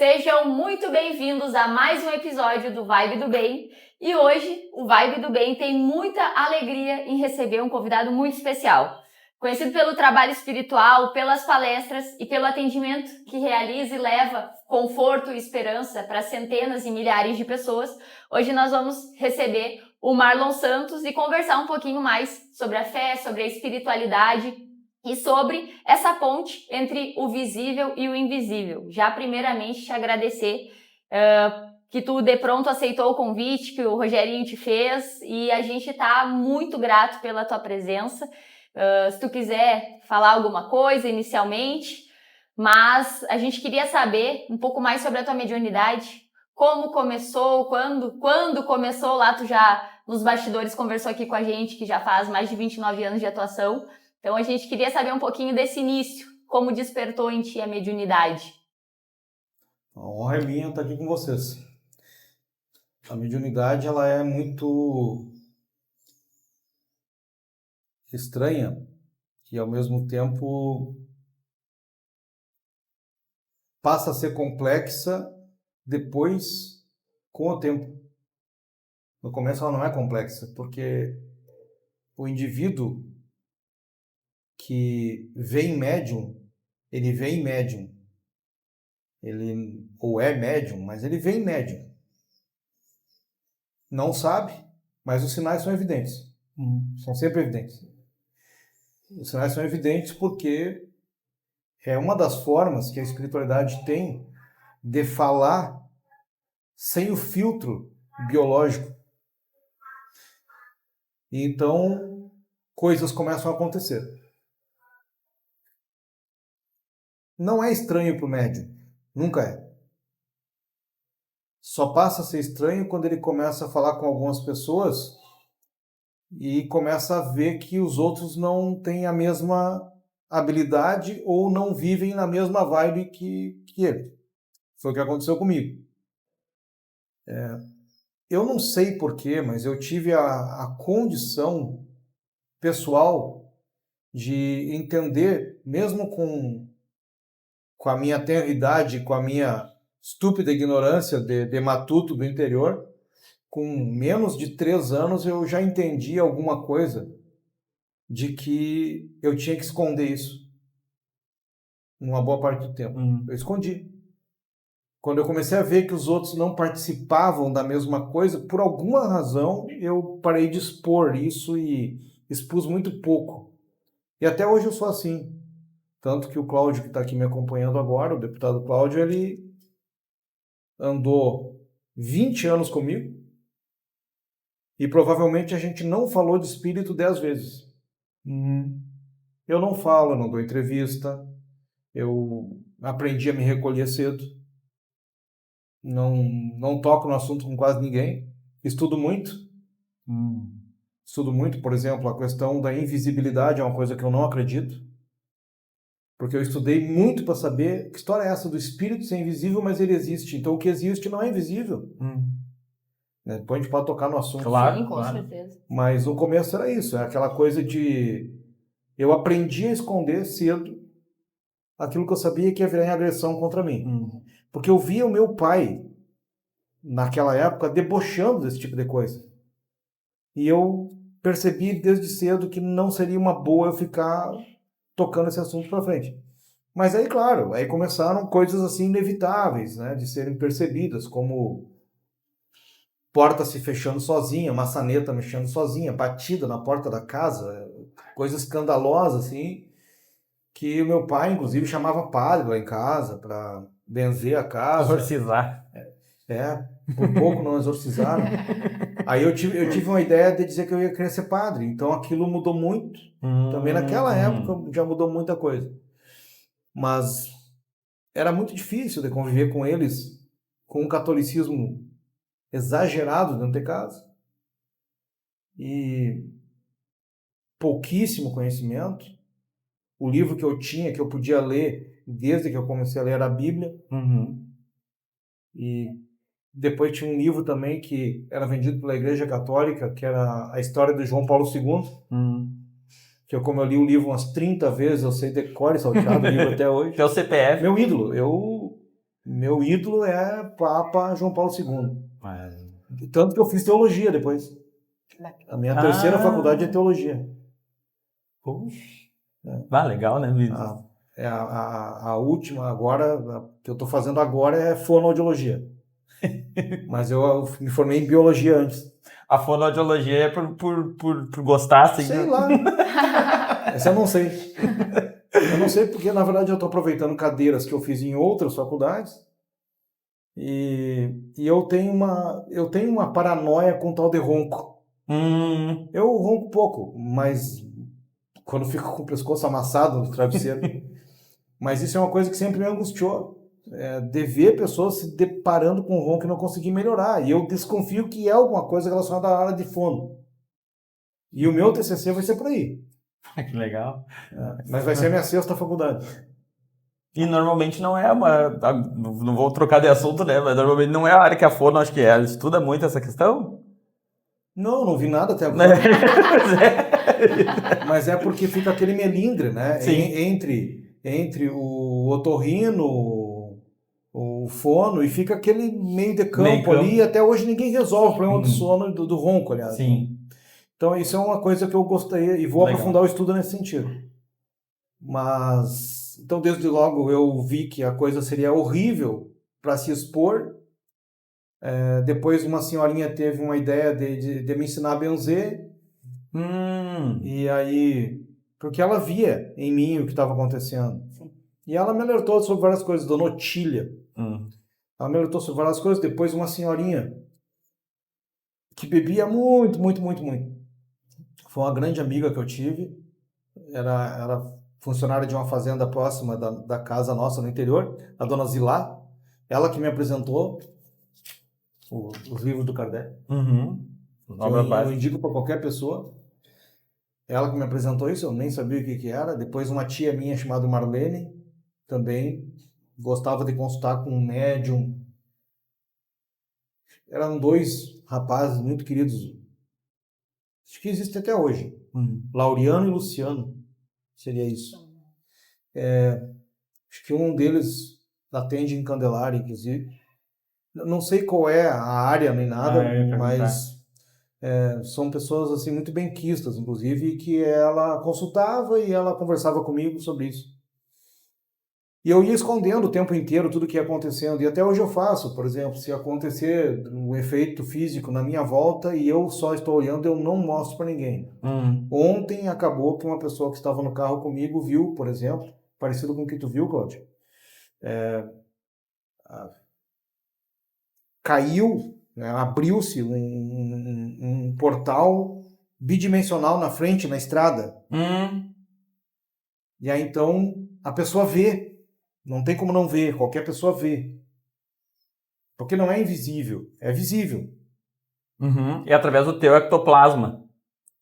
Sejam muito bem-vindos a mais um episódio do Vibe do Bem. E hoje, o Vibe do Bem tem muita alegria em receber um convidado muito especial. Conhecido pelo trabalho espiritual, pelas palestras e pelo atendimento que realiza e leva conforto e esperança para centenas e milhares de pessoas, hoje nós vamos receber o Marlon Santos e conversar um pouquinho mais sobre a fé, sobre a espiritualidade e sobre essa ponte entre o visível e o invisível. Já primeiramente te agradecer que tu de pronto aceitou o convite que o Rogerinho te fez e a gente está muito grato pela tua presença. Se tu quiser falar alguma coisa inicialmente, mas a gente queria saber um pouco mais sobre a tua mediunidade, como começou, quando começou lá, tu já nos bastidores conversou aqui com a gente que já faz mais de 29 anos de atuação. Então a gente queria saber um pouquinho desse início, como despertou em ti a mediunidade. A honra é minha estar aqui com vocês. A mediunidade ela é muito estranha e ao mesmo tempo passa a ser complexa depois com o tempo. No começo ela não é complexa, porque o indivíduo que vem médium, ele vem médium. Ele ou é médium, mas ele vem médium. Não sabe, mas os sinais são evidentes. São sempre evidentes. Os sinais são evidentes porque é uma das formas que a espiritualidade tem de falar sem o filtro biológico. E então, coisas começam a acontecer. Não é estranho para o médium. Nunca é. Só passa a ser estranho quando ele começa a falar com algumas pessoas e começa a ver que os outros não têm a mesma habilidade ou não vivem na mesma vibe que ele. Foi o que aconteceu comigo. Eu não sei porquê, mas eu tive a condição pessoal de entender, mesmo com a minha tenra idade, com a minha estúpida ignorância de matuto do interior, com menos de 3 anos eu já entendi alguma coisa de que eu tinha que esconder isso. Uma boa parte do tempo. Eu escondi. Quando eu comecei a ver que os outros não participavam da mesma coisa, por alguma razão eu parei de expor isso e expus muito pouco. E até hoje eu sou assim. Tanto que o Cláudio, que está aqui me acompanhando agora, o deputado Cláudio, ele andou 20 anos comigo e provavelmente a gente não falou de espírito 10 vezes. Eu não falo, eu não dou entrevista, eu aprendi a me recolher cedo. Não toco no assunto com quase ninguém. Estudo muito. Estudo muito, por exemplo, a questão da invisibilidade é uma coisa que eu não acredito. Porque eu estudei muito para saber que história é essa do espírito ser invisível, mas ele existe. Então o que existe não é invisível. Depois a gente pode tocar no assunto. Claro, sim, com certeza. Mas no começo era isso, é aquela coisa de... Eu aprendi a esconder cedo aquilo que eu sabia que ia virar em agressão contra mim. Porque eu via o meu pai, naquela época, debochando desse tipo de coisa. E eu percebi desde cedo que não seria uma boa eu ficar tocando esse assunto para frente. Mas aí, claro, aí começaram coisas assim inevitáveis, né, de serem percebidas, como porta se fechando sozinha, maçaneta mexendo sozinha, batida na porta da casa, coisa escandalosa assim, que o meu pai, inclusive, chamava padre lá em casa para benzer a casa. Exorcizar. Por pouco não exorcizaram. Aí eu tive uma ideia de dizer que eu ia querer ser padre, então aquilo mudou muito. Também naquela época já mudou muita coisa. Mas era muito difícil de conviver com eles, com um catolicismo exagerado dentro de casa. E pouquíssimo conhecimento. O livro que eu tinha, que eu podia ler, desde que eu comecei a ler, era a Bíblia. E depois tinha um livro também que era vendido pela Igreja Católica, que era a história de João Paulo II. Que como eu li o livro umas 30 vezes, eu sei de cor e salteado o livro até hoje. Teu CPF. Meu ídolo. Eu Meu ídolo é Papa João Paulo II. Mas... Tanto que eu fiz teologia depois. A minha terceira faculdade é teologia. Puxa. Legal, né? A última agora, que eu estou fazendo agora é fonoaudiologia. Mas eu me formei em biologia antes. A fonoaudiologia é por gostar, assim? Sei lá. Essa eu não sei. Eu não sei porque, na verdade, eu estou aproveitando cadeiras que eu fiz em outras faculdades e eu tenho uma paranoia com tal de ronco. Eu ronco pouco, mas quando fico com o pescoço amassado no travesseiro. Mas isso é uma coisa que sempre me angustiou. De ver pessoas se deparando com ronco e não conseguir melhorar. E eu desconfio que é alguma coisa relacionada à área de fono. E o meu TCC vai ser por aí. Que legal. Mas vai ser a minha sexta faculdade. E normalmente não é uma... Não vou trocar de assunto, né? Mas normalmente não é a área que a fono, acho que ela estuda muito essa questão. Não vi nada até agora. Mas é porque fica aquele melindre, né? Entre o otorrino, o fono, e fica aquele meio de campo ali. E até hoje ninguém resolve o problema do sono, do ronco, aliás. Sim. Então isso é uma coisa que eu gostaria e vou aprofundar o estudo nesse sentido. Mas, então desde logo eu vi que a coisa seria horrível para se expor. Depois uma senhorinha teve uma ideia de me ensinar a benzer. E aí, porque ela via em mim o que estava acontecendo. E ela me alertou sobre várias coisas, Dona Otília. Ela me alertou sobre várias coisas. Depois uma senhorinha que bebia muito, muito, muito, muito. Foi uma grande amiga que eu tive. Era funcionária de uma fazenda próxima da casa nossa no interior, a Dona Zilá. Ela que me apresentou os livros do Kardec. Eu indico para qualquer pessoa. Ela que me apresentou isso, eu nem sabia o que era. Depois uma tia minha chamada Marlene, também gostava de consultar com um médium. Eram dois rapazes muito queridos. Acho que existe até hoje. Laureano e Luciano, seria isso. Acho que um deles atende em Candelária, inclusive. Não sei qual é a área nem nada, mas são pessoas assim muito benquistas, inclusive, que ela consultava e ela conversava comigo sobre isso. E eu ia escondendo o tempo inteiro tudo que ia acontecendo. E até hoje eu faço, por exemplo, se acontecer um efeito físico na minha volta e eu só estou olhando, eu não mostro para ninguém. Ontem acabou que uma pessoa que estava no carro comigo viu, por exemplo, parecido com o que tu viu, Cláudio. Caiu, né, abriu-se um portal bidimensional na frente, na estrada. E aí então a pessoa vê. Não tem como não ver, qualquer pessoa vê. Porque não é invisível, é visível. E através do teu ectoplasma,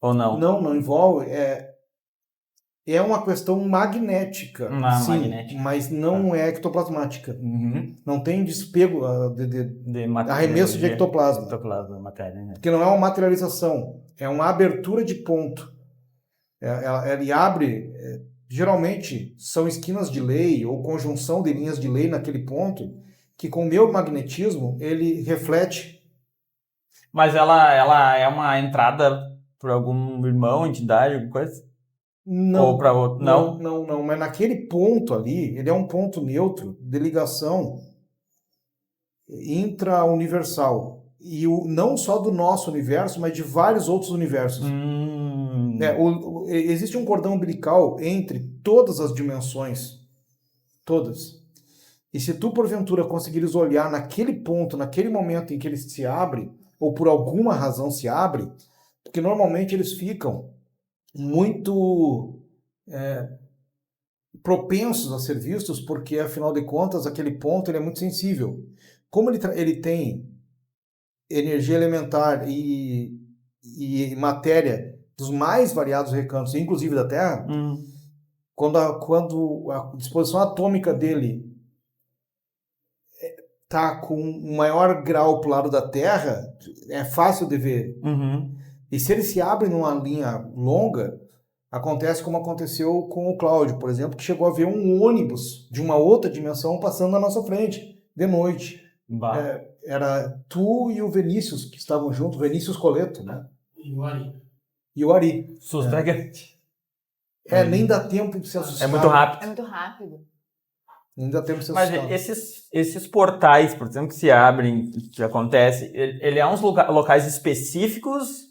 ou não? Não envolve. É uma questão magnética, sim, magnética. Mas não é ectoplasmática. Não tem despego de arremesso de ectoplasma. Matéria, né? Porque não é uma materialização, é uma abertura de ponto. Ele abre... Geralmente são esquinas de lei ou conjunção de linhas de lei naquele ponto que com o meu magnetismo ele reflete. Mas ela é uma entrada por algum irmão, entidade, alguma coisa? Não. Ou para outro? Não. Mas naquele ponto ali, ele é um ponto neutro de ligação intra-universal. E não só do nosso universo, mas de vários outros universos. Existe um cordão umbilical entre todas as dimensões. Todas. E se tu, porventura, conseguires olhar naquele ponto, naquele momento em que ele se abre, ou por alguma razão se abre, porque normalmente eles ficam muito propensos a ser vistos, porque, afinal de contas, aquele ponto ele é muito sensível. Como ele tem energia elementar e matéria dos mais variados recantos, inclusive da Terra, quando a disposição atômica dele está com um maior grau para o lado da Terra, é fácil de ver. E se ele se abre numa linha longa, acontece como aconteceu com o Cláudio, por exemplo, que chegou a ver um ônibus de uma outra dimensão passando na nossa frente, de noite. Bah. Era tu e o Vinícius que estavam juntos, Vinícius Coleto, né? E o Ari. Susto é grande. Nem dá tempo de se assustar. É muito rápido. É muito rápido. Nem dá tempo de se Mas assustar. esses portais, por exemplo, que se abrem, que acontece, ele é uns locais específicos?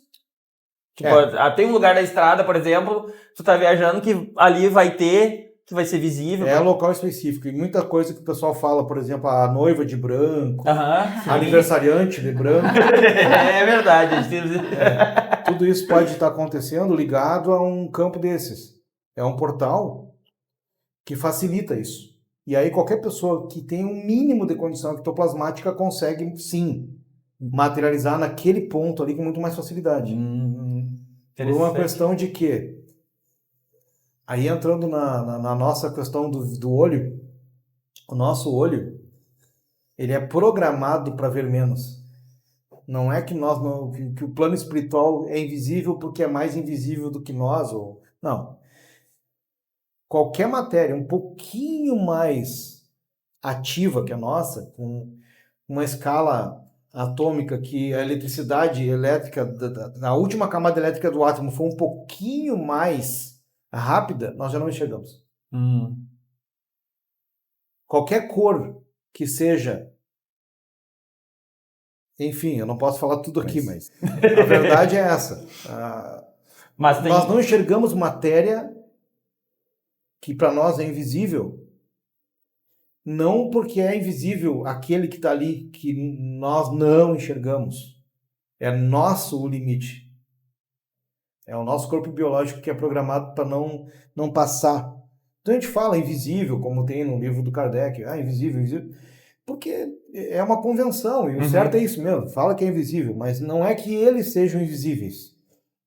Tipo, tem um lugar da estrada, por exemplo, tu tá viajando que ali vai ter, que vai ser visível. É local específico. E muita coisa que o pessoal fala, por exemplo, a noiva de branco, Sim. aniversariante de branco. É verdade. Tudo isso pode estar acontecendo ligado a um campo desses. É um portal que facilita isso. E aí qualquer pessoa que tem um mínimo de condição ectoplasmática consegue, sim, materializar naquele ponto ali com muito mais facilidade. Por uma questão de que, aí entrando na nossa questão do olho, o nosso olho, ele é programado para ver menos. Não é que que o plano espiritual é invisível porque é mais invisível do que nós. Não. Qualquer matéria um pouquinho mais ativa que a nossa, com uma escala atômica que a eletricidade elétrica, na última camada elétrica do átomo for um pouquinho mais rápida, nós já não enxergamos. Qualquer cor que seja, enfim, eu não posso falar tudo aqui, mas a verdade é essa. Nós não enxergamos matéria que para nós é invisível, não porque é invisível aquele que está ali, que nós não enxergamos. É nosso o limite. É o nosso corpo biológico que é programado para não passar. Então a gente fala invisível, como tem no livro do Kardec, invisível, invisível, porque é uma convenção, e o certo é isso mesmo, fala que é invisível, mas não é que eles sejam invisíveis.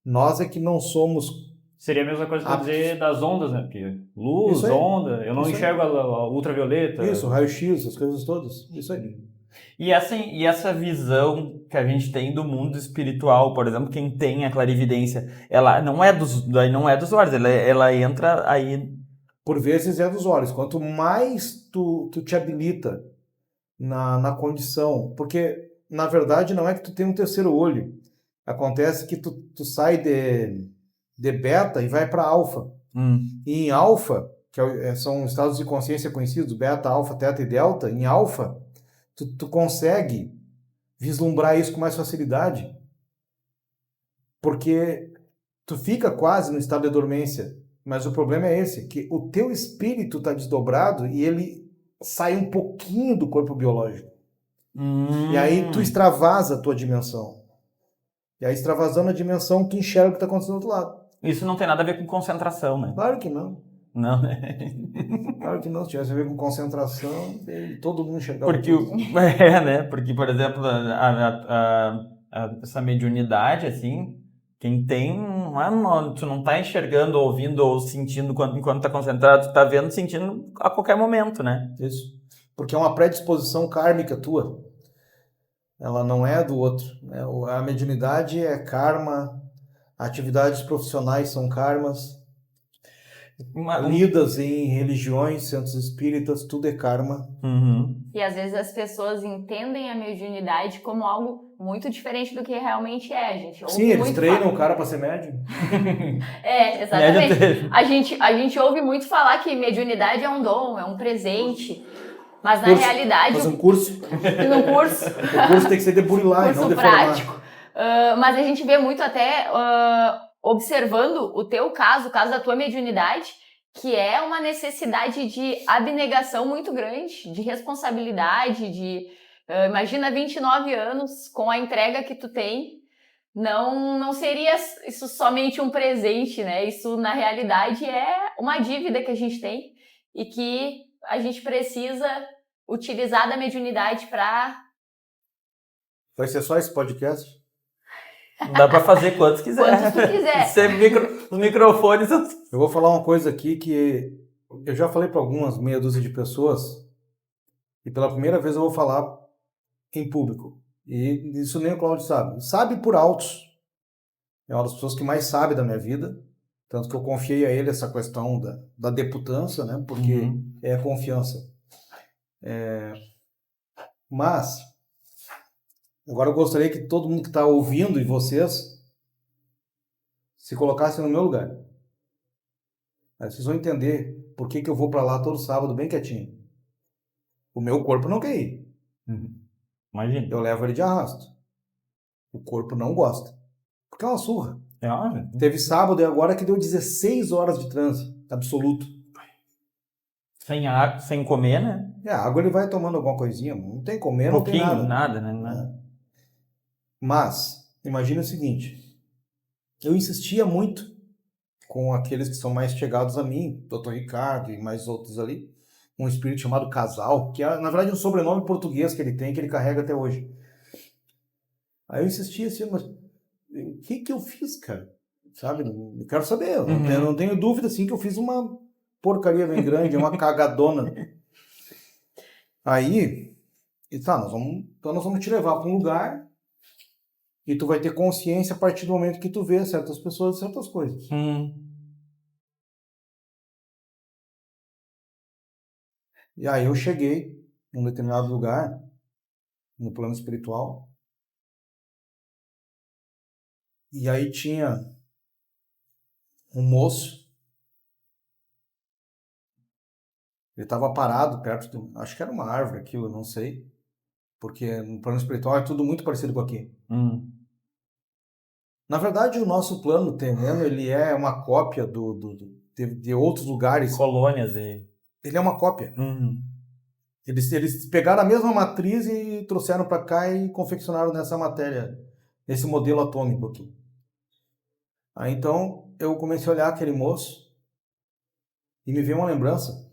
Nós é que não somos. Seria a mesma coisa que eu dizer das ondas, né? Porque luz, onda, eu não enxergo a ultravioleta. Isso, raio-x, as coisas todas. Isso aí. E essa visão que a gente tem do mundo espiritual, por exemplo, quem tem a clarividência, ela não é dos olhos, ela entra aí. Por vezes é dos olhos. Quanto mais tu te habilita na condição, porque na verdade não é que tu tem um terceiro olho. Acontece que tu sai de beta e vai para alfa. E em alfa, que são estados de consciência conhecidos, beta, alfa, teta e delta, em alfa, tu consegue vislumbrar isso com mais facilidade, porque tu fica quase no estado de dormência, mas o problema é esse, que o teu espírito está desdobrado e ele sai um pouquinho do corpo biológico. E aí tu extravasa a tua dimensão. E aí extravasando a dimensão, tu enxerga o que está acontecendo do outro lado. Isso não tem nada a ver com concentração, né? Claro que não. Não, né? Claro que não. Se tivesse a ver com concentração, todo mundo enxergava. Né? Porque, por exemplo, essa mediunidade, assim, quem tem, tu não tá enxergando, ouvindo ou sentindo enquanto tá concentrado, tu tá vendo, sentindo a qualquer momento, né? Isso. Porque é uma predisposição kármica tua. Ela não é do outro. Né? A mediunidade é karma, atividades profissionais são karmas, lidas em religiões, centros espíritas, tudo é karma. E às vezes as pessoas entendem a mediunidade como algo muito diferente do que realmente é, gente. Sim, eles treinam o cara para ser médium. Exatamente. A gente ouve muito falar que mediunidade é um dom, é um presente. Mas na realidade... Faz um curso. Um curso. O curso tem que ser de burilar e não de prático. Mas a gente vê muito até observando o teu caso, o caso da tua mediunidade, que é uma necessidade de abnegação muito grande, de responsabilidade, imagina 29 anos com a entrega que tu tem, não seria isso somente um presente, né? Isso na realidade é uma dívida que a gente tem e que a gente precisa utilizar da mediunidade para... Vai ser só esse podcast? Dá para fazer quantos quiser. Quantos tu quiser. Os microfones... Eu vou falar uma coisa aqui que eu já falei para algumas meia dúzia de pessoas e pela primeira vez eu vou falar em público. E isso nem o Cláudio sabe. Sabe por altos. É uma das pessoas que mais sabe da minha vida. Tanto que eu confiei a ele essa questão da deputância, né? Porque é a confiança. Mas, agora eu gostaria que todo mundo que está ouvindo e vocês se colocassem no meu lugar. Aí vocês vão entender por que eu vou para lá todo sábado bem quietinho. O meu corpo não quer ir. Imagina. Eu levo ele de arrasto. O corpo não gosta. Porque é uma surra. Teve sábado e agora que deu 16 horas de trânsito. Absoluto. Sem água, sem comer, né? A água ele vai tomando alguma coisinha. Não tem comer, não tem nada. Né? Mas, imagina o seguinte. Eu insistia muito com aqueles que são mais chegados a mim, Dr. Ricardo e mais outros ali, um espírito chamado Casal, que é, na verdade, um sobrenome português que ele tem, que ele carrega até hoje. Aí eu insistia assim, mas o que eu fiz, cara? Sabe? Eu quero saber. Eu não tenho dúvida, assim, que eu fiz uma porcaria bem grande, uma cagadona. Aí, nós vamos te levar para um lugar e tu vai ter consciência a partir do momento que tu vê certas pessoas e certas coisas. E aí eu cheguei num determinado lugar, no plano espiritual, e aí tinha um moço, ele estava parado perto acho que era uma árvore aquilo, eu não sei, porque no plano espiritual é tudo muito parecido com aqui. Na verdade, o nosso plano terreno, ele é uma cópia de outros lugares. Colônias. Ele é uma cópia. Eles pegaram a mesma matriz e trouxeram para cá e confeccionaram nessa matéria, nesse modelo atômico aqui. Aí então eu comecei a olhar aquele moço e me veio uma lembrança.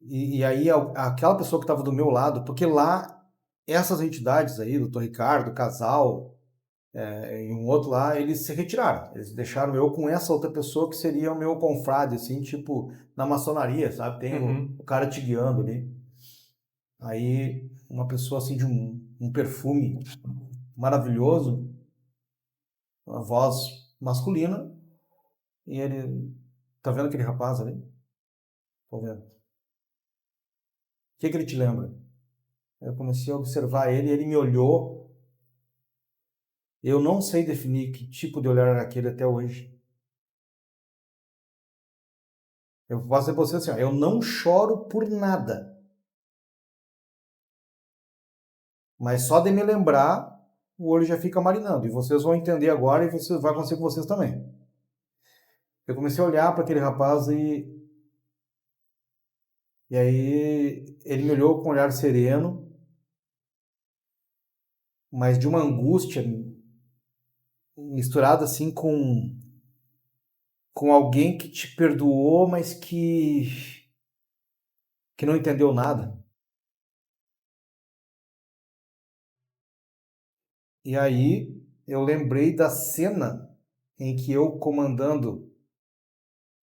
E aí aquela pessoa que estava do meu lado, porque lá, essas entidades aí, Dr. Ricardo, Casal, e um outro lá, eles se retiraram. Eles deixaram eu com essa outra pessoa que seria o meu confrade, assim, tipo, na maçonaria, sabe? Tem o cara te guiando ali. Aí, uma pessoa, assim, de um perfume maravilhoso, uma voz masculina, e ele... Tá vendo aquele rapaz ali? Tô vendo. O que ele te lembra? Eu comecei a observar ele, ele me olhou. Eu não sei definir que tipo de olhar era aquele até hoje. Eu posso dizer para você assim, ó, eu não choro por nada. Mas só de me lembrar, o olho já fica marinando. E vocês vão entender agora e vai acontecer com vocês também. Eu comecei a olhar para aquele rapaz e aí ele me olhou com um olhar sereno, mas de uma angústia misturada assim com alguém que te perdoou, mas que não entendeu nada. E aí eu lembrei da cena em que eu, comandando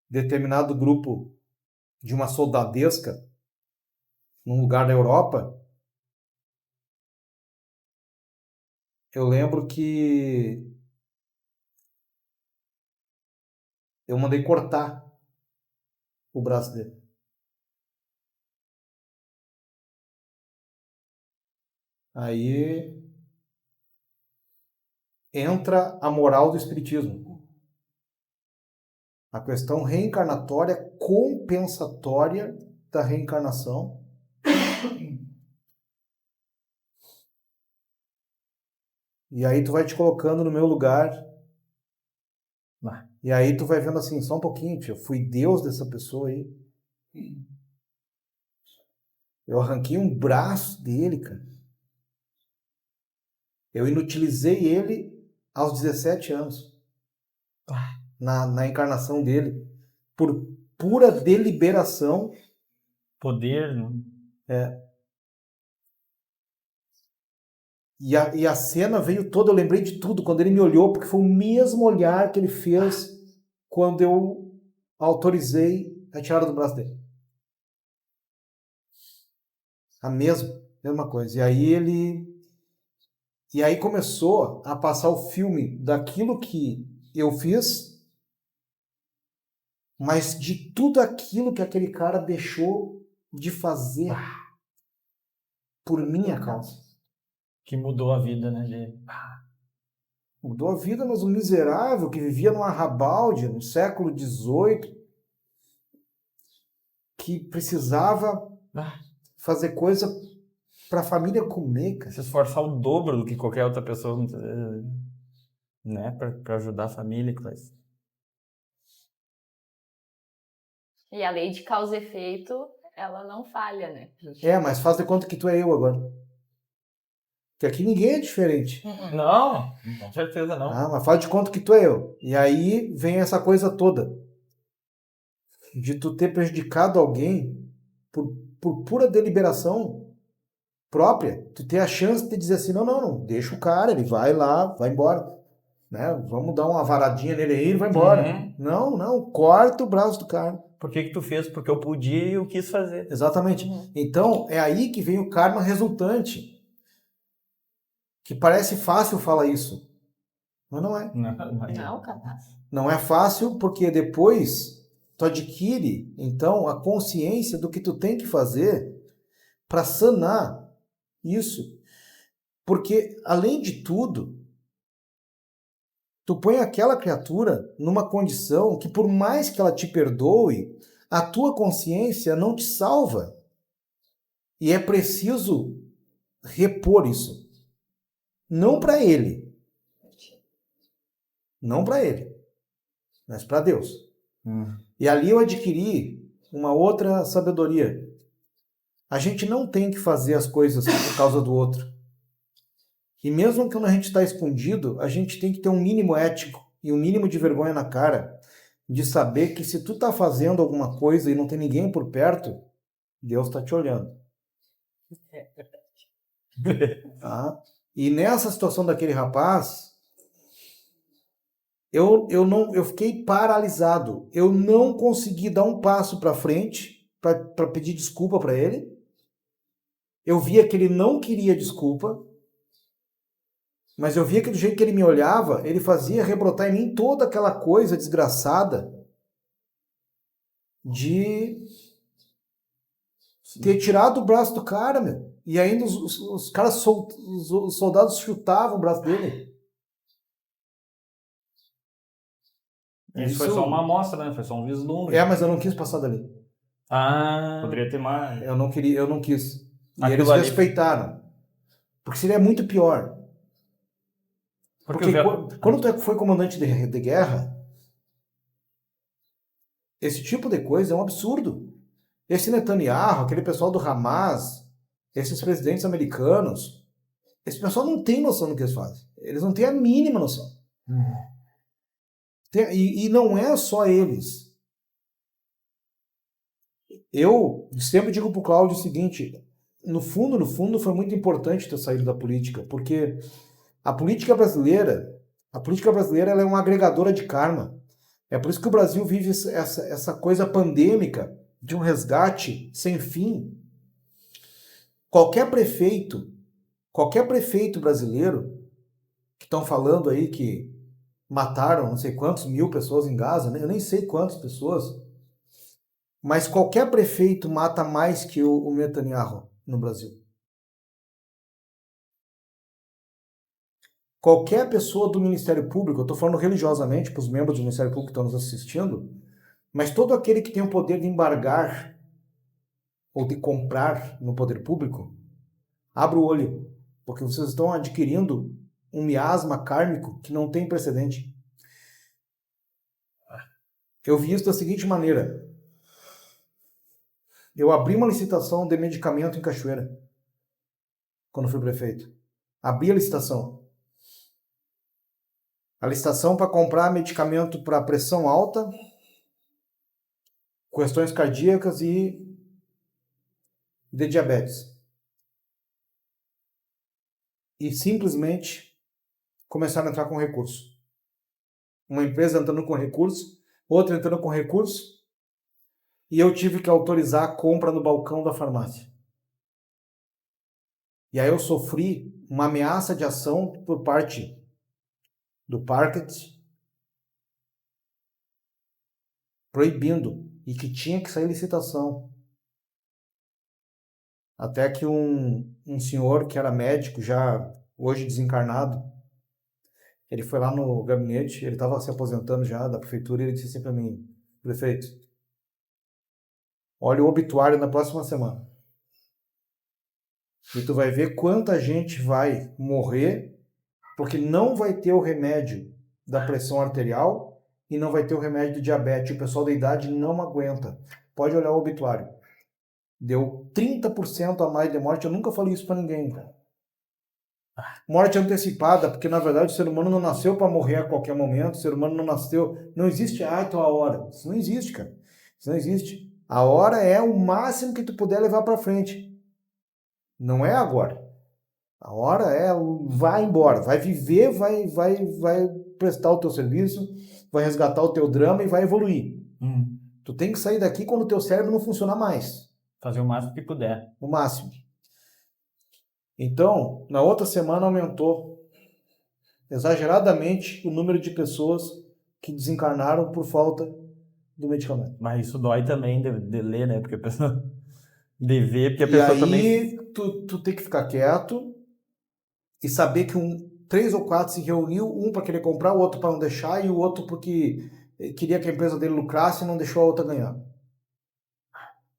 determinado grupo de uma soldadesca num lugar da Europa, eu lembro que eu mandei cortar o braço dele. Aí entra a moral do espiritismo. A questão reencarnatória, compensatória da reencarnação. E aí tu vai te colocando no meu lugar. E aí tu vai vendo assim, só um pouquinho, tio, eu fui Deus dessa pessoa aí. Eu arranquei um braço dele, cara. Eu inutilizei ele aos 17 anos. Na encarnação dele. Por pura deliberação. Poder, né? E a cena veio toda, eu lembrei de tudo, quando ele me olhou, porque foi o mesmo olhar que ele fez quando eu autorizei a tirada do braço dele. A mesma coisa. E aí começou a passar o filme daquilo que eu fiz, mas de tudo aquilo que aquele cara deixou de fazer por minha causa. Que mudou a vida, né, dele. Mudou a vida, mas um miserável que vivia num arrabalde no século XVIII, que precisava fazer coisa para a família comer, cara. Se esforçar o dobro do que qualquer outra pessoa, né, para ajudar a família. E a lei de causa e efeito, ela não falha, né? Mas faz de conta que tu é eu agora. Que aqui ninguém é diferente. Não, com certeza não. Mas faz de conta que tu é eu. E aí vem essa coisa toda de tu ter prejudicado alguém por pura deliberação própria. Tu ter a chance de dizer assim, não, deixa o cara, ele vai lá, vai embora. Né? Vamos dar uma varadinha nele aí, ele vai embora. Não, corta o braço do cara. Por que tu fez? Porque eu podia e eu quis fazer. Exatamente. Então, é aí que vem o karma resultante. Que parece fácil falar isso, mas não é. Não, capaz. Não é fácil porque depois tu adquire, então, a consciência do que tu tem que fazer para sanar isso. Porque, além de tudo, tu põe aquela criatura numa condição que, por mais que ela te perdoe, a tua consciência não te salva. E é preciso repor isso. Não para ele. Não para ele. Mas para Deus. E ali eu adquiri uma outra sabedoria. A gente não tem que fazer as coisas por causa do outro. E mesmo quando a gente está escondido, a gente tem que ter um mínimo ético e um mínimo de vergonha na cara de saber que se tu está fazendo alguma coisa e não tem ninguém por perto, Deus está te olhando. Tá? E nessa situação daquele rapaz, eu fiquei paralisado. Eu não consegui dar um passo para frente para pedir desculpa para ele. Eu via que ele não queria desculpa, mas eu via que do jeito que ele me olhava, ele fazia rebrotar em mim toda aquela coisa desgraçada de ter tirado o braço do cara, meu. E ainda os caras, os soldados chutavam o braço dele. Isso foi só uma amostra, né? Foi só um vislumbre. Mas eu não quis passar dali. Poderia ter mais. Eu não quis. E Aquilo eles ali... respeitaram. Porque seria muito pior. Porque quando tu foi comandante de guerra, esse tipo de coisa é um absurdo. Esse Netanyahu, aquele pessoal do Hamas, esses presidentes americanos, esse pessoal não tem noção do que eles fazem. Eles não têm a mínima noção. E não é só eles. Eu sempre digo pro Cláudio o seguinte, no fundo, foi muito importante ter saído da política, porque a política brasileira ela é uma agregadora de karma. É por isso que o Brasil vive essa coisa pandêmica de um resgate sem fim. Qualquer prefeito brasileiro que estão falando aí que mataram não sei quantos mil pessoas em Gaza, né? Eu nem sei quantas pessoas, mas qualquer prefeito mata mais que o Netanyahu no Brasil. Qualquer pessoa do Ministério Público, eu estou falando religiosamente para os membros do Ministério Público que estão nos assistindo, mas todo aquele que tem o poder de embargar ou de comprar no poder público, abra o olho, porque vocês estão adquirindo um miasma kármico que não tem precedente. Eu vi isso da seguinte maneira. Eu abri uma licitação de medicamento em Cachoeira, quando fui prefeito. Abri a licitação. A licitação para comprar medicamento para pressão alta, questões cardíacas e de diabetes. E simplesmente começaram a entrar com recurso. Uma empresa entrando com recurso, outra entrando com recurso, e eu tive que autorizar a compra no balcão da farmácia. E aí eu sofri uma ameaça de ação por parte do Parket, proibindo, e que tinha que sair licitação. Até que um senhor que era médico, já hoje desencarnado, ele foi lá no gabinete, ele estava se aposentando já da prefeitura, e ele disse assim para mim: prefeito, olha o obituário na próxima semana. E tu vai ver quanta gente vai morrer, porque não vai ter o remédio da pressão arterial e não vai ter o remédio do diabetes. O pessoal da idade não aguenta. Pode olhar o obituário. Deu 30% a mais de morte. Eu nunca falei isso para ninguém, cara. Morte antecipada, porque na verdade o ser humano não nasceu para morrer a qualquer momento. O ser humano não nasceu. Não existe, então a hora. Isso não existe, cara. Isso não existe. A hora é o máximo que tu puder levar para frente. Não é agora. A hora é vai embora, vai viver, vai prestar o teu serviço, vai resgatar o teu drama e vai evoluir. Tu tem que sair daqui quando o teu cérebro não funcionar mais. Fazer o máximo que puder. O máximo. Então, na outra semana aumentou exageradamente o número de pessoas que desencarnaram por falta do medicamento. Mas isso dói também de ler, né? Porque a pessoa... De ver, porque a E pessoa aí, também... tu tem que ficar quieto e saber que 3 ou 4 se reuniu, um para querer comprar, o outro para não deixar e o outro porque queria que a empresa dele lucrasse e não deixou a outra ganhar.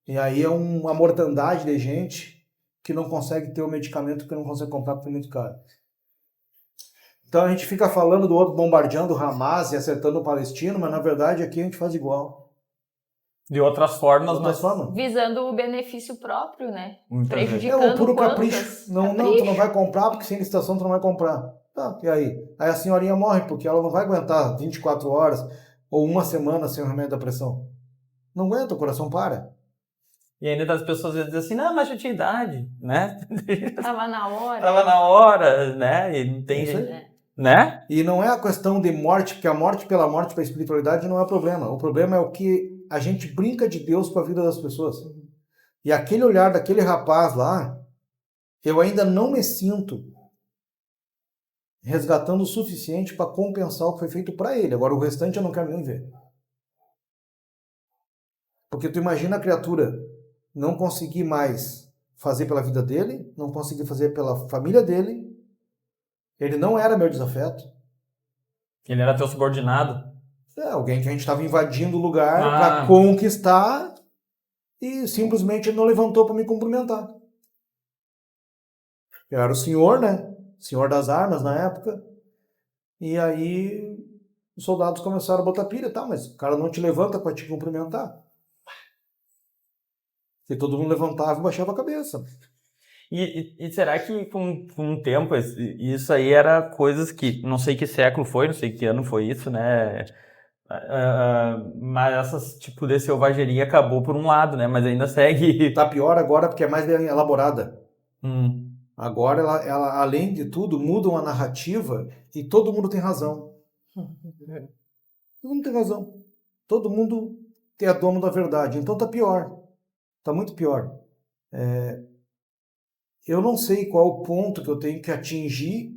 E aí é uma mortandade de gente que não consegue ter o medicamento, que não consegue comprar porque é muito caro. Então a gente fica falando do outro bombardeando o Hamas e acertando o palestino, mas na verdade aqui a gente faz igual. De outras formas, outras formas. Visando o benefício próprio, né? Muitas Prejudicando É o puro quantas? capricho. Não, tu não vai comprar porque sem licitação tu não vai comprar. Tá, e aí? Aí a senhorinha morre porque ela não vai aguentar 24 horas ou uma semana sem o remédio da pressão. Não aguenta, o coração para. E ainda das pessoas às vezes dizem assim, não, mas já tinha idade, né? Tava na hora. Tava na hora, né? E não tem gente, né? E não é a questão de morte, porque a morte pela morte para a espiritualidade não é o problema. O problema é o que a gente brinca de Deus com a vida das pessoas. E aquele olhar daquele rapaz lá, eu ainda não me sinto resgatando o suficiente para compensar o que foi feito para ele. Agora o restante eu não quero nem ver. Porque tu imagina a criatura não conseguir mais fazer pela vida dele, não conseguir fazer pela família dele. Ele não era meu desafeto. Ele era teu subordinado. É, alguém que a gente estava invadindo o lugar para conquistar e simplesmente ele não levantou para me cumprimentar. Eu era o senhor, né? Senhor das armas na época. E aí os soldados começaram a botar pilha, tá? Mas o cara não te levanta para te cumprimentar. E todo mundo levantava e baixava a cabeça. E será que com o tempo, isso aí era coisas que, não sei que século foi, não sei que ano foi isso, né? Mas essas tipo de selvageria acabou por um lado, né? Mas ainda segue. Tá pior agora porque é mais bem elaborada. Agora ela, além de tudo, muda uma narrativa e todo mundo tem razão. Todo mundo tem razão. Todo mundo é dono da verdade. Então tá pior. Tá muito pior. Eu não sei qual o ponto que eu tenho que atingir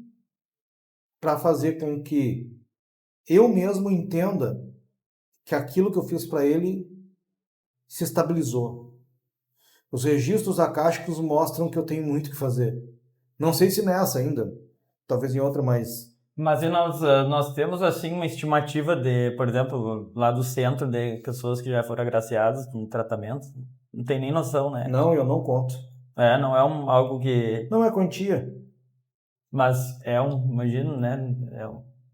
para fazer com que eu mesmo entenda que aquilo que eu fiz para ele se estabilizou. Os registros acásticos mostram que eu tenho muito o que fazer. Não sei se nessa ainda, talvez em outra, mas... Mas nós temos, assim, uma estimativa de, por exemplo, lá do centro de pessoas que já foram agraciadas com tratamento. Não tem nem noção, né? Não, eu não conto. Não é algo que... Não é quantia. Mas imagino, né?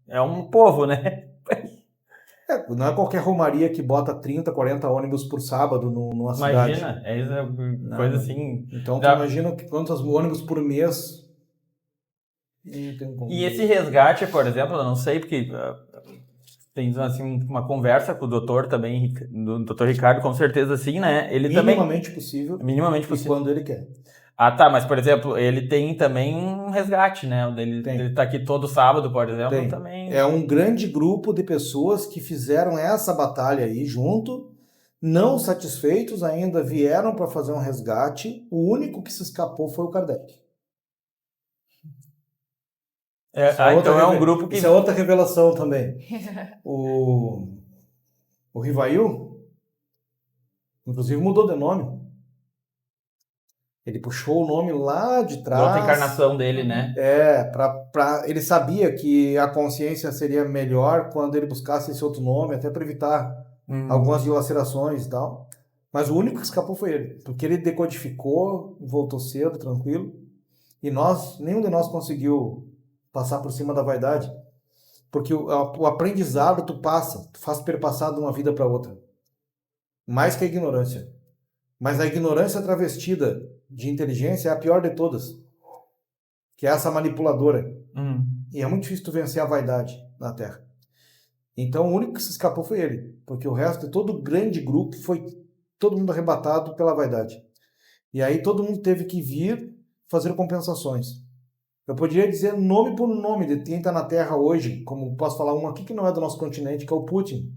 É um povo, né? Não é qualquer romaria que bota 30, 40 ônibus por sábado numa cidade. Imagina, é coisa assim... Então, tu imagina quantos ônibus por mês... E esse resgate, por exemplo, eu não sei, porque tem assim, uma conversa com o doutor também, do doutor Ricardo, com certeza sim, né? Ele minimamente possível. Minimamente possível. E quando ele quer. Ah, tá, mas, por exemplo, ele tem também um resgate, né? Ele tá aqui todo sábado, por exemplo, também. É um grande grupo de pessoas que fizeram essa batalha aí junto, não satisfeitos ainda, vieram para fazer um resgate. O único que se escapou foi o Kardec. Então é um grupo que... Isso é outra revelação também. O Rivail, inclusive, mudou de nome. Ele puxou o nome lá de Da trás. outra encarnação dele, né? Ele sabia que a consciência seria melhor quando ele buscasse esse outro nome, até para evitar algumas dilacerações e tal. Mas o único que escapou foi ele, porque ele decodificou, voltou cedo, tranquilo. E nenhum de nós conseguiu passar por cima da vaidade, porque o aprendizado tu faz perpassar de uma vida para outra. Mais que a ignorância. Mas a ignorância travestida de inteligência é a pior de todas, que é essa manipuladora. E é muito difícil tu vencer a vaidade na Terra. Então o único que se escapou foi ele, porque o resto de todo o grande grupo foi todo mundo arrebatado pela vaidade. E aí todo mundo teve que vir fazer compensações. Eu poderia dizer nome por nome de quem está na Terra hoje, como posso falar um aqui que não é do nosso continente, que é o Putin.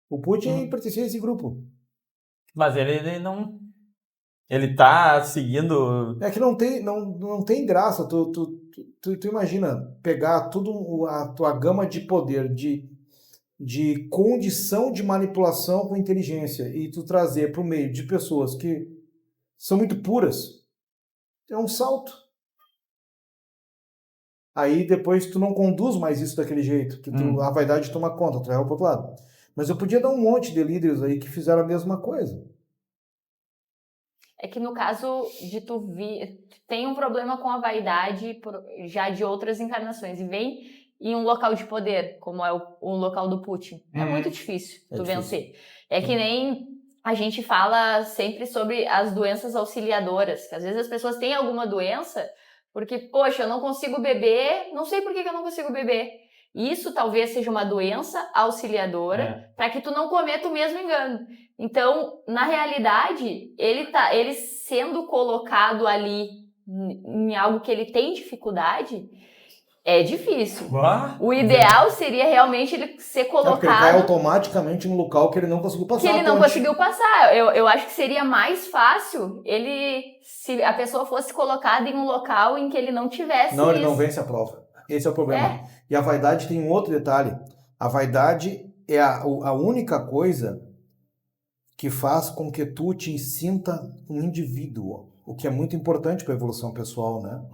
O Putin pertencia a esse grupo. Mas ele não... Ele tá seguindo... É que não tem graça. Tu imagina pegar tudo a tua gama de poder, de condição de manipulação com inteligência e tu trazer para o meio de pessoas que são muito puras. É um salto. Aí depois tu não conduz mais isso daquele jeito, que a vaidade toma conta, tu leva pro outro lado. Mas eu podia dar um monte de líderes aí que fizeram a mesma coisa. É que no caso de tu tem um problema com a vaidade já de outras encarnações e vem em um local de poder, como é o local do Putin. É muito difícil tu vencer. É que nem a gente fala sempre sobre as doenças auxiliadoras, que às vezes as pessoas têm alguma doença porque, poxa, eu não consigo beber, não sei por que eu não consigo beber. Isso talvez seja uma doença auxiliadora para que tu não cometa o mesmo engano. Então, na realidade, ele sendo colocado ali em algo que ele tem dificuldade, é difícil. O ideal seria realmente ele ser colocado... porque ele cai automaticamente no local que ele não conseguiu passar. Que ele não conseguiu passar. Eu acho que seria mais fácil se a pessoa fosse colocada em um local em que ele não tivesse Não, ele não vence a prova. Esse é o problema. E a vaidade tem um outro detalhe. A vaidade é a única coisa que faz com que tu te sinta um indivíduo, o que é muito importante para a evolução pessoal, né?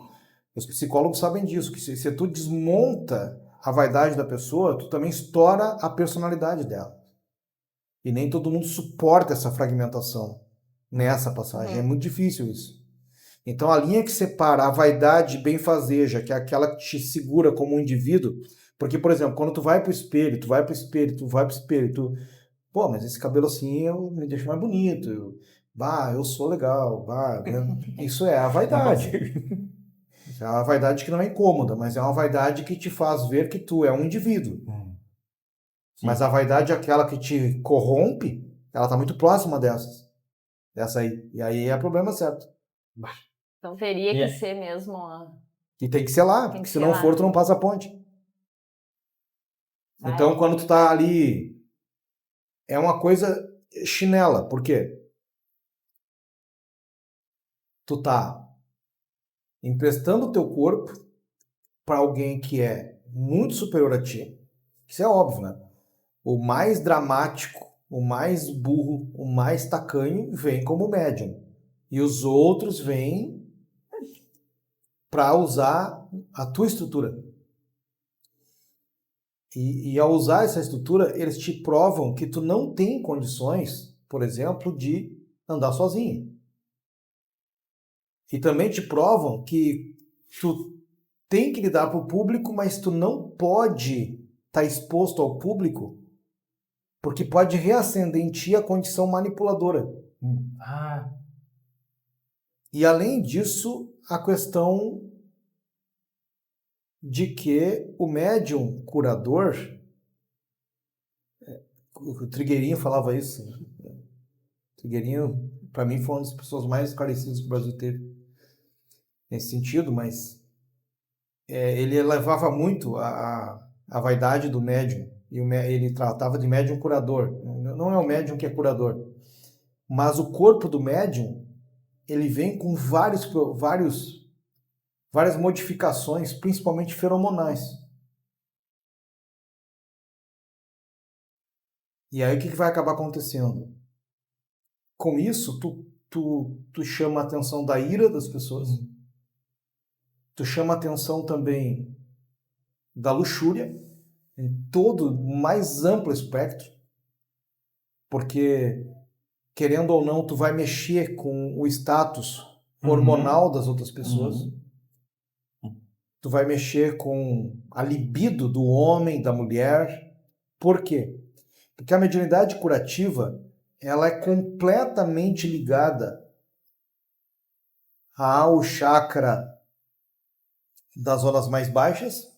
Os psicólogos sabem disso, que se tu desmonta a vaidade da pessoa, tu também estoura a personalidade dela. E nem todo mundo suporta essa fragmentação nessa passagem. É muito difícil isso. Então a linha que separa a vaidade benfazeja, que é aquela que te segura como um indivíduo, porque, por exemplo, quando tu vai pro espelho, pô, mas esse cabelo assim me deixa mais bonito, eu sou legal, isso é a vaidade. É uma vaidade que não é incômoda, mas é uma vaidade que te faz ver que tu é um indivíduo. Mas a vaidade é aquela que te corrompe, ela tá muito próxima dessa aí. E aí é o problema certo. Então teria que ser mesmo E tem que ser lá, porque se não for, tu não passa a ponte. Então, quando tu tá ali, é uma coisa chinela. Por quê? Tu tá emprestando o teu corpo para alguém que é muito superior a ti. Isso é óbvio, né? O mais dramático, o mais burro, o mais tacanho vem como médium. E os outros vêm para usar a tua estrutura. E ao usar essa estrutura, eles te provam que tu não tem condições, por exemplo, de andar sozinho. E também te provam que tu tem que lidar para o público, mas tu não pode estar exposto ao público, porque pode reacender em ti a condição manipuladora. E além disso, a questão de que o médium curador, o Trigueirinho falava isso, o Trigueirinho, para mim, foi uma das pessoas mais esclarecidas que o Brasil teve nesse sentido, mas ele elevava muito a vaidade do médium, e ele tratava de médium curador. Não é o médium que é curador, mas o corpo do médium, ele vem com várias modificações, principalmente feromonais. E aí o que vai acabar acontecendo? Com isso, tu tu chama a atenção da ira das pessoas, tu chama a atenção também da luxúria, em todo o mais amplo espectro, porque, querendo ou não, tu vai mexer com o status hormonal das outras pessoas, tu vai mexer com a libido do homem, da mulher. Por quê? Porque a mediunidade curativa, ela é completamente ligada ao chakra das zonas mais baixas,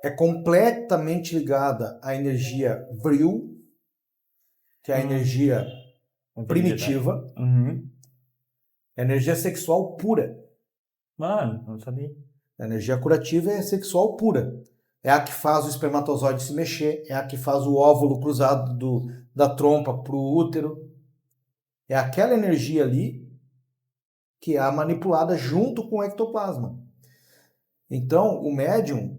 é completamente ligada à energia vril, que é a energia primitiva, a energia sexual pura. Mano, não sabia. A energia curativa é sexual pura. É a que faz o espermatozoide se mexer, é a que faz o óvulo cruzado da trompa para o útero. É aquela energia ali que é manipulada junto com o ectoplasma. Então, o médium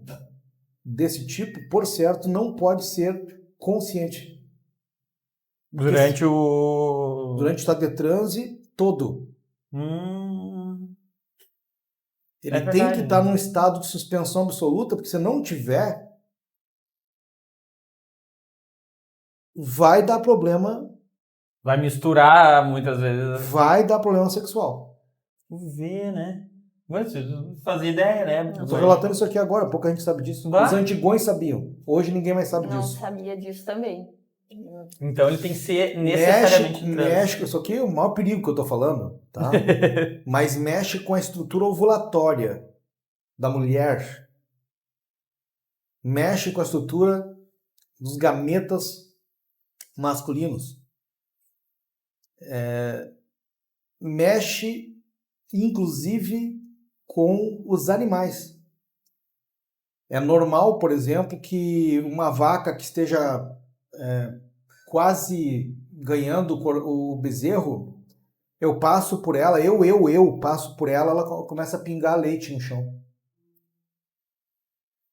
desse tipo, por certo, não pode ser consciente. Durante o estado de transe todo. Ele tem que estar num estado de suspensão absoluta, porque se não tiver, vai dar problema. Vai misturar muitas vezes. Vai dar problema sexual. Ver, né? Mas não fazia ideia, né? Eu tô relatando isso aqui agora, pouca gente sabe disso. Os antigões sabiam. Hoje ninguém mais sabe disso. Não sabia disso também. Então ele tem que ser necessariamente mexe, isso aqui é o maior perigo que eu tô falando, tá? Mas mexe com a estrutura ovulatória da mulher. Mexe com a estrutura dos gametas masculinos. Mexe, inclusive, com os animais. É normal, por exemplo, que uma vaca que esteja quase ganhando o bezerro, eu passo por ela, eu passo por ela, ela começa a pingar leite no chão.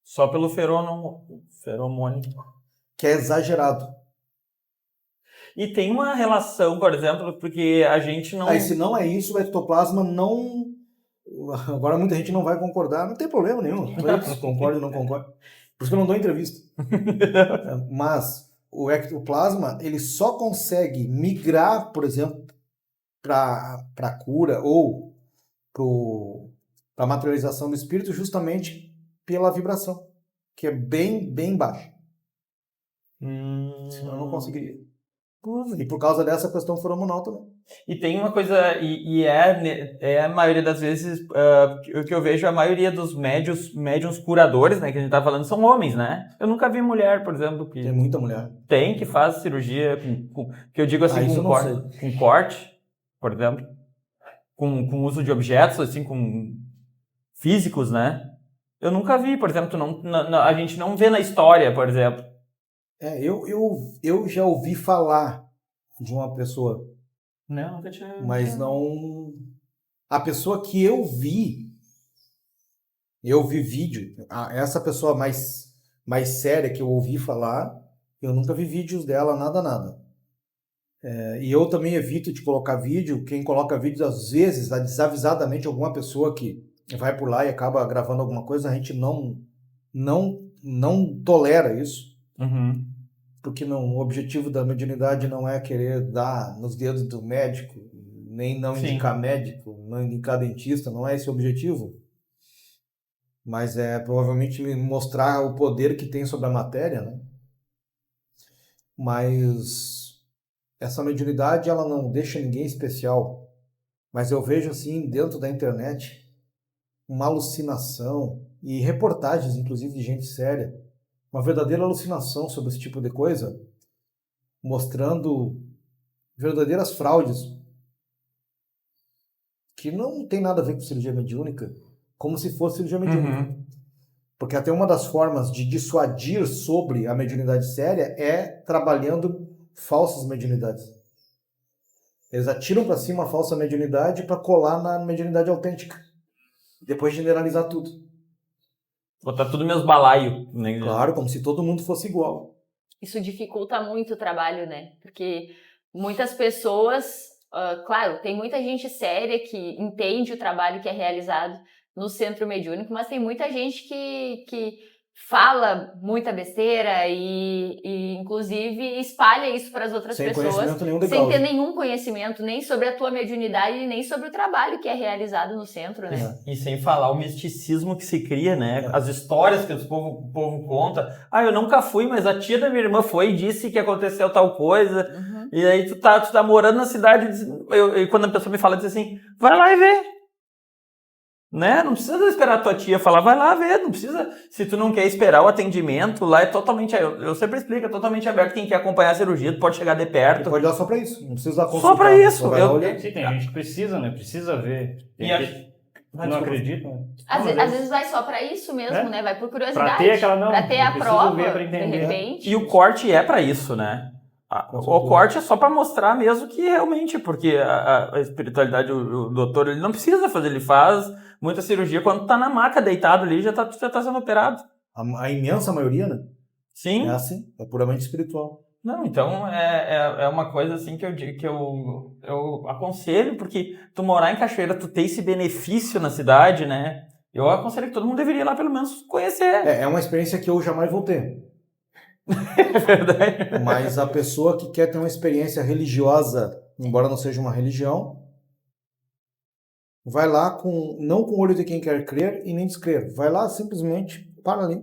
Só pelo feromônio. Que é exagerado. E tem uma relação, por exemplo, porque a gente não... Se não é isso, o ectoplasma não... Agora muita gente não vai concordar, não tem problema nenhum. Concorda ou não concorda. Por isso que eu não dou entrevista. Mas o ectoplasma, ele só consegue migrar, por exemplo, para a cura ou para a materialização do espírito justamente pela vibração, que é bem, bem baixa. Senão eu não conseguiria. E por causa dessa questão feromonal também. E tem uma coisa, e é a maioria das vezes, o que eu vejo, a maioria dos médiuns curadores, né, que a gente tá falando, são homens, né? Eu nunca vi mulher, por exemplo, que... Tem muita mulher. Que faz cirurgia, que eu digo assim, com corte, por exemplo, com uso de objetos, assim, com físicos, né? Eu nunca vi, por exemplo, a gente não vê na história, por exemplo. Eu já ouvi falar de uma pessoa. Não, nunca tinha. Mas não. A pessoa que eu vi vídeo. Essa pessoa mais séria que eu ouvi falar, eu nunca vi vídeos dela, nada. E eu também evito de colocar vídeo. Quem coloca vídeos, às vezes, desavisadamente, alguma pessoa que vai por lá e acaba gravando alguma coisa, a gente não tolera isso. Porque o objetivo da mediunidade não é querer dar nos dedos do médico, nem não indicar médico, não indicar dentista, não é esse o objetivo. Mas é provavelmente mostrar o poder que tem sobre a matéria, né? Mas essa mediunidade, ela não deixa ninguém especial. Mas eu vejo, assim, dentro da internet, uma alucinação e reportagens, inclusive, de gente séria, uma verdadeira alucinação sobre esse tipo de coisa, mostrando verdadeiras fraudes que não tem nada a ver com cirurgia mediúnica, como se fosse cirurgia mediúnica. Porque até uma das formas de dissuadir sobre a mediunidade séria é trabalhando falsas mediunidades. Eles atiram para cima a falsa mediunidade para colar na mediunidade autêntica. Depois generalizar tudo. Botar tudo meus balaios. Né? Claro, como se todo mundo fosse igual. Isso dificulta muito o trabalho, né? Porque muitas pessoas Claro, tem muita gente séria que entende o trabalho que é realizado no Centro Mediúnico, mas tem muita gente que fala muita besteira e inclusive espalha isso para as outras Sem pessoas conhecimento nenhum de sem causa. ter nenhum conhecimento nem sobre a tua mediunidade nem sobre o trabalho que é realizado no centro, né? E sem falar o misticismo que se cria, né? As histórias que o povo conta. Eu nunca fui, mas a tia da minha irmã foi e disse que aconteceu tal coisa. Uhum. E aí tu tá morando na cidade e quando a pessoa me fala, diz assim, vai lá e vê. Né? Não precisa esperar a tua tia falar, vai lá ver, não precisa. Se tu não quer esperar o atendimento, lá é totalmente, eu sempre explico, é totalmente aberto. Quem quer acompanhar a cirurgia, tu pode chegar de perto. Tu pode ir lá só pra isso, não precisa consultar. Só pra isso. Sim, tem gente que precisa, né? Precisa ver. Não acredita, né? Às vezes vai só pra isso mesmo, né? Vai por curiosidade. Pra ter aquela, pra ter a prova, ver pra entender. de repente. E o corte é pra isso, né? O corte é só pra mostrar mesmo que realmente, porque a espiritualidade, o doutor, ele não precisa fazer, ele faz muita cirurgia quando tá na maca deitado ali, já tá sendo operado. A imensa maioria, né? Sim. É assim, é puramente espiritual. Não, então é uma coisa assim que eu aconselho, porque tu morar em Cachoeira, tu ter esse benefício na cidade, né? Eu aconselho que todo mundo deveria ir lá pelo menos conhecer. É uma experiência que eu jamais vou ter. É verdade. Mas a pessoa que quer ter uma experiência religiosa, embora não seja uma religião, vai lá não com o olho de quem quer crer e nem descrer. Vai lá simplesmente, para ali.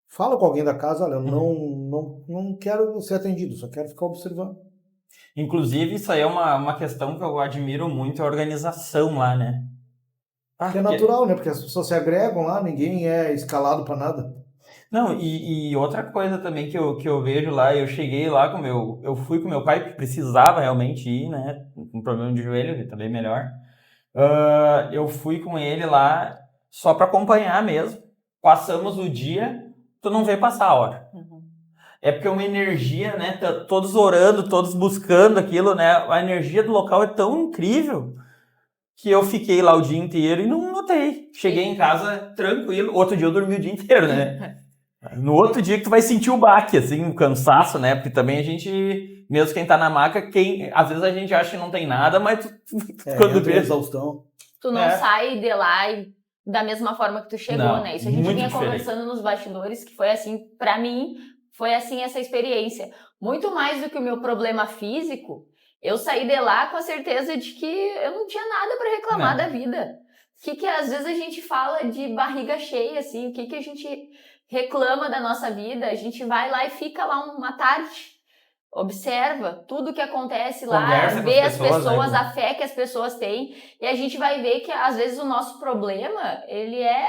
Fala com alguém da casa, olha, eu não quero ser atendido, só quero ficar observando. Inclusive, isso aí é uma questão que eu admiro muito, a organização lá, né? Que é natural, né? Porque as pessoas se agregam lá, ninguém é escalado para nada. Não, e outra coisa também que eu vejo lá, eu cheguei lá eu fui com meu pai, que precisava realmente ir, né? Com problema de joelho, que também melhor. Eu fui com ele lá só para acompanhar mesmo. Passamos o dia, tu não vê passar a hora. Uhum. É porque é uma energia, né? Todos orando, todos buscando aquilo, né? A energia do local é tão incrível que eu fiquei lá o dia inteiro e não notei. Cheguei em casa tranquilo. Outro dia eu dormi o dia inteiro, né? No outro dia que tu vai sentir o baque, assim, o cansaço, né? Porque também a gente, mesmo quem tá na maca, às vezes a gente acha que não tem nada, mas quando vê exaustão. Tu não sai de lá da mesma forma que tu chegou, Não, né? Isso a gente vinha muito diferente. conversando nos bastidores, que foi assim, pra mim, foi assim essa experiência. Muito mais do que o meu problema físico, eu saí de lá com a certeza de que eu não tinha nada pra reclamar da vida. Que às vezes a gente fala de barriga cheia, assim, o que a gente reclama da nossa vida, a gente vai lá e fica lá uma tarde, observa tudo que acontece lá, Conversa vê com as pessoas, né? a fé que as pessoas têm, e a gente vai ver que às vezes o nosso problema, ele é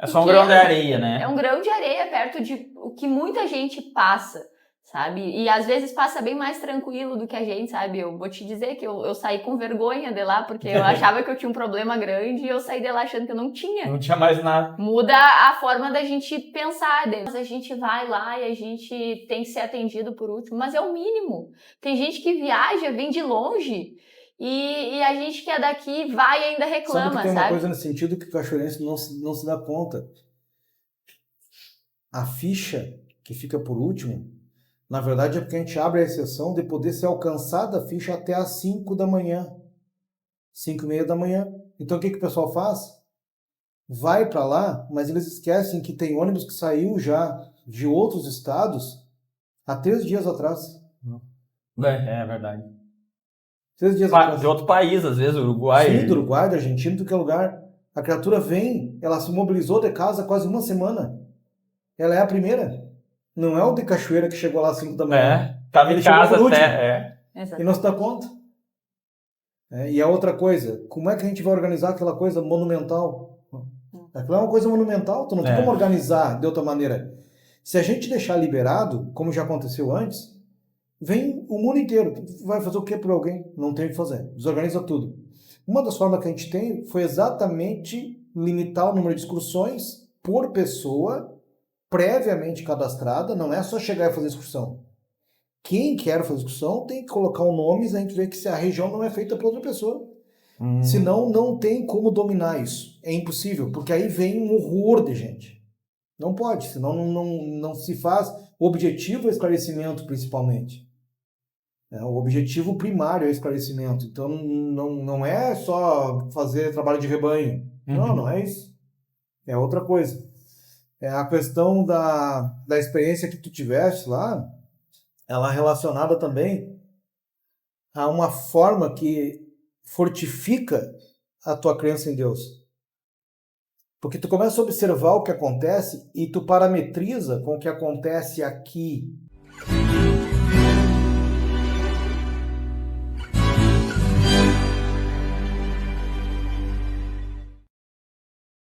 só um grão de areia, né? É um grão de areia perto de o que muita gente passa, sabe? E às vezes passa bem mais tranquilo do que a gente, sabe? Eu vou te dizer que eu saí com vergonha de lá, porque eu achava que eu tinha um problema grande e eu saí de lá achando que eu não tinha. Não tinha mais nada. Muda a forma da gente pensar. Mas a gente vai lá e a gente tem que ser atendido por último, mas é o mínimo. Tem gente que viaja, vem de longe e a gente que é daqui vai e ainda reclama, sabe? Que tem uma coisa nesse sentido que o cachoeirense não se dá conta. A ficha que fica por último, na verdade é porque a gente abre a exceção de poder ser alcançada a ficha até às 5 da manhã. 5:30 da manhã. Então o que o pessoal faz? Vai para lá, mas eles esquecem que tem ônibus que saiu já de outros estados há 3 dias atrás. É verdade. 3 dias atrás. De outro país, às vezes, Uruguai. Sim, do Uruguai, da Argentina, do que lugar. A criatura vem, ela se mobilizou de casa quase uma semana. Ela é a primeira. Não é o de Cachoeira que chegou lá às 5 da manhã. Tava em casa até. E não se dá conta. E a outra coisa, como é que a gente vai organizar aquela coisa monumental? Aquilo é uma coisa monumental, tu não tem como organizar de outra maneira. Se a gente deixar liberado, como já aconteceu antes, vem o mundo inteiro. Vai fazer o que por alguém? Não tem o que fazer. Desorganiza tudo. Uma das formas que a gente tem foi exatamente limitar o número de excursões por pessoa previamente cadastrada. Não é só chegar e fazer excursão. Quem quer fazer excursão tem que colocar o nome e a gente vê que se a região não é feita para outra pessoa. Senão não tem como dominar isso. É impossível, porque aí vem um horror de gente. Não pode, senão não se faz. O objetivo é esclarecimento, principalmente. O objetivo primário é o esclarecimento. Então, não é só fazer trabalho de rebanho. Não é isso. É outra coisa. É a questão da experiência que tu tiveste lá, ela é relacionada também a uma forma que fortifica a tua crença em Deus. Porque tu começa a observar o que acontece e tu parametriza com o que acontece aqui.